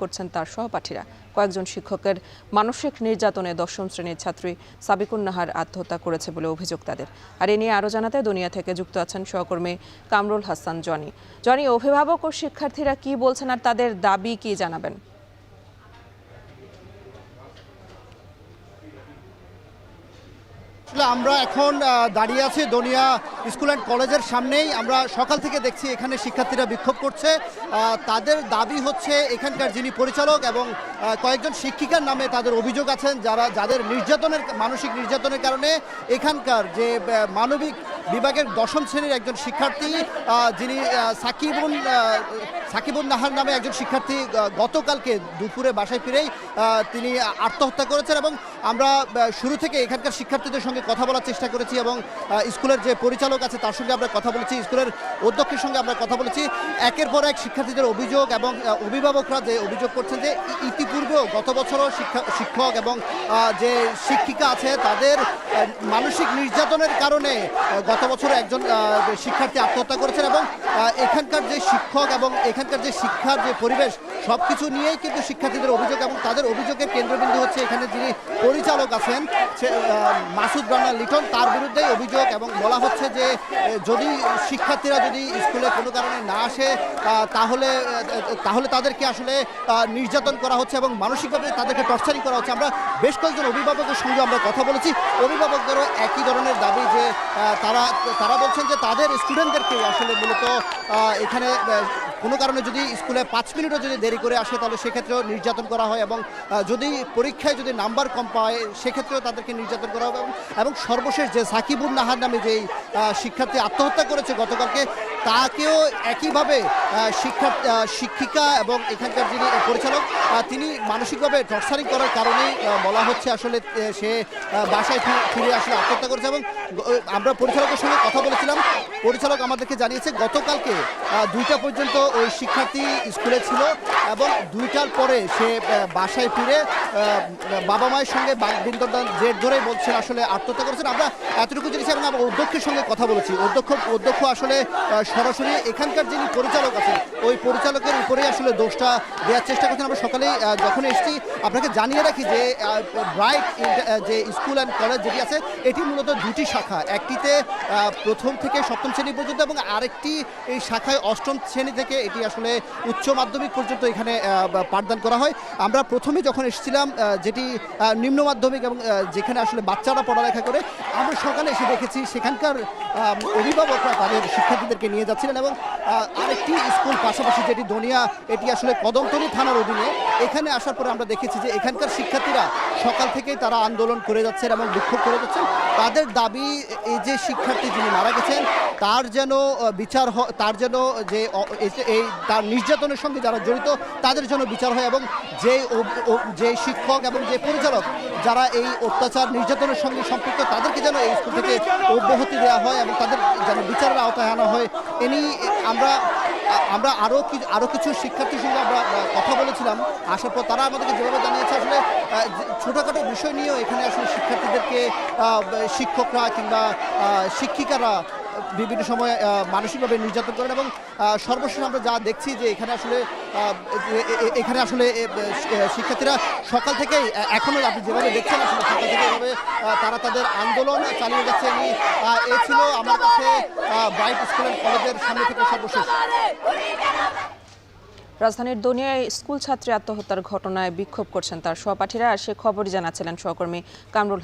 করছেন তার সহপাঠীরা। কয়েকজন শিক্ষকের মানসিক নির্যাতনে ১০ম শ্রেণীর ছাত্রী সাবিকুন নাহার আত্মহত্যা করেছে বলে অভিযোগ তাদের। আর এ নিয়ে আরও জানাতে দুনিয়া থেকে যুক্ত আছেন সহকর্মী কামরুল হাসান জনি। জনি, অভিভাবক ও শিক্ষার্থীরা কি বলছেন আর তাদের দাবি কি জানাবেন? আমরা এখন দাঁড়িয়ে আছি দনিয়া স্কুল অ্যান্ড কলেজের সামনেই। আমরা সকাল থেকে দেখছি এখানে শিক্ষার্থীরা বিক্ষোভ করছে। তাদের দাবি হচ্ছে এখানকার যিনি পরিচালক এবং কয়েকজন শিক্ষিকার নামে তাদের অভিযোগ আছেন, যাদের মানসিক নির্যাতনের কারণে এখানকার যে মানবিক বিভাগের ১০ম শ্রেণীর একজন শিক্ষার্থী যিনি সাকিবুন নাহার নামে একজন শিক্ষার্থী গতকালকে দুপুরে বাসায় ফিরেই তিনি আত্মহত্যা করেছেন। এবং আমরা শুরু থেকে এখানকার শিক্ষার্থীদের সঙ্গে কথা বলার চেষ্টা করেছি এবং স্কুলের যে পরিচালক আছে তার সঙ্গে আমরা কথা বলেছি, স্কুলের অধ্যক্ষের সঙ্গে আমরা কথা বলেছি। একের পর এক শিক্ষার্থীদের অভিযোগ এবং অভিভাবকরা যে অভিযোগ করছেন যে ইতিপূর্বেও গত বছরও শিক্ষক এবং যে শিক্ষিকা আছে তাদের মানসিক নির্যাতনের কারণে গত বছর একজন শিক্ষার্থী আত্মহত্যা করেছেন। এবং এখানকার যে শিক্ষক এবং এখানকার যে শিক্ষার যে পরিবেশ সব কিছু নিয়েই কিন্তু শিক্ষার্থীদের অভিযোগ এবং তাদের অভিযোগের কেন্দ্রবিন্দু হচ্ছে এখানে যিনি পরিচালক আছেন মাসুদ রানা লিটন, তার বিরুদ্ধেই অভিযোগ। এবং বলা হচ্ছে যে যদি শিক্ষার্থীরা যদি স্কুলে কোনো কারণে না আসে তাহলে তাদেরকে আসলে নির্যাতন করা হচ্ছে এবং মানসিকভাবে তাদেরকে টর্চারিং করা হচ্ছে। আমরা বেশ কয়েকজন অভিভাবকের সঙ্গে আমরা কথা বলেছি, অভিভাবকদেরও একই ধরনের দাবি যে তারা বলছেন যে তাদের স্টুডেন্টদেরকে আসলে মূলত এখানে কোনো কারণে যদি স্কুলে 5 মিনিটও যদি দেরি করে আসে তাহলে সেক্ষেত্রেও নির্যাতন করা হয় এবং যদি পরীক্ষায় যদি নাম্বার কম পায় সেক্ষেত্রেও তাদেরকে নির্যাতন করা হবে। এবং সর্বশেষ যে সাকিবুন নাহার নামে যেই শিক্ষার্থী আত্মহত্যা করেছে গতকালকে, তাকেও একইভাবে শিক্ষিকা এবং এখানকার যিনি পরিচালক তিনি মানসিকভাবে টর্চারিং করার কারণেই বলা হচ্ছে আসলে সে বাসায় ফিরে আসলে আত্মহত্যা করেছে। এবং আমরা পরিচালকের সঙ্গে কথা বলেছিলাম, পরিচালক আমাদেরকে জানিয়েছে গতকালকে 2টা পর্যন্ত ওই শিক্ষার্থী স্কুলে ছিল এবং 2টার পরে সে বাসায় ফিরে বাবা মায়ের সঙ্গে বাকবিতণ্ডা জের ধরেই বলছেন আসলে আত্মহত্যা করেছেন। আমরা এতটুকু জেনেছি এবং আমরা অধ্যক্ষের সঙ্গে কথা বলেছি। অধ্যক্ষ আসলে সরাসরি এখানকার যিনি পরিচালক আছেন ওই পরিচালকের উপরেই আসলে দোষটা দেওয়ার চেষ্টা করছেন। আমরা সকালেই যখন এসেছি আপনাকে জানিয়ে রাখি যে ব্রাইট যে স্কুল অ্যান্ড কলেজ যেটি আছে এটি মূলত 2টি শাখা, একটিতে 1ম থেকে 7ম শ্রেণী পর্যন্ত এবং আরেকটি এই শাখায় 8ম শ্রেণী থেকে এটি আসলে উচ্চ মাধ্যমিক পর্যন্ত এখানে পাঠদান করা হয়। আমরা প্রথমে যখন এসেছিলাম যেটি নিম্ন মাধ্যমিক এবং যেখানে আসলে বাচ্চারা পড়ালেখা করে, আমরা সকালে এসে দেখেছি সেখানকার অভিভাবকরা তাদের শিক্ষার্থীদেরকে নিয়ে যাচ্ছিলেন। এবং আরেকটি স্কুল পাশাপাশি যেটি দনিয়া, এটি আসলে কদমতলী থানার অধীনে, এখানে আসার পরে আমরা দেখেছি যে এখানকার শিক্ষার্থীরা সকাল থেকেই তারা আন্দোলন করে যাচ্ছেন এবং বিক্ষোভ করে যাচ্ছেন। তাদের দাবি এই যে শিক্ষার্থী যিনি মারা গেছেন তার যেন বিচার হয়, তার যেন তার নির্যাতনের সঙ্গে যারা জড়িত তাদের জন্য বিচার হয় এবং যে শিক্ষক এবং যে পরিচালক যারা এই অত্যাচার নির্যাতনের সঙ্গে সম্পৃক্ত তাদেরকে যেন এই স্কুল থেকে অব্যাহতি দেওয়া হয় এবং তাদের যেন বিচারের আওতায় আনা হয়। আমরা আরও কিছু শিক্ষার্থীর সঙ্গে আমরা কথা বলেছিলাম। আসার পর তারা আমাদেরকে যেভাবে জানিয়েছে আসলে ছোটোখাটো বিষয় নিয়েও এখানে আসলে শিক্ষার্থীদেরকে শিক্ষকরা কিংবা শিক্ষিকারা বিভিন্ন সময় মানসিকভাবে নির্যাতন করেন। এবং সর্বশেষ আমরা যা দেখছি যে এখানে আসলে শিক্ষার্থীরা সকাল থেকেই এখনও আপনি যেভাবে দেখছেন আসলে সকাল থেকে এভাবে তারা তাদের আন্দোলন চালিয়ে যাচ্ছে। এ ছিল আমার কাছে ব্রাইট স্কুল অ্যান্ড কলেজের সামনে থেকে সর্বশেষ। রাজধানীর দনিয়ায় স্কুল ছাত্রী আত্মহত্যার ঘটনায় বিক্ষোভ করছেন তার সহপাঠীরা, আর সে খবরই জানাচ্ছিলেন সহকর্মী কামরুল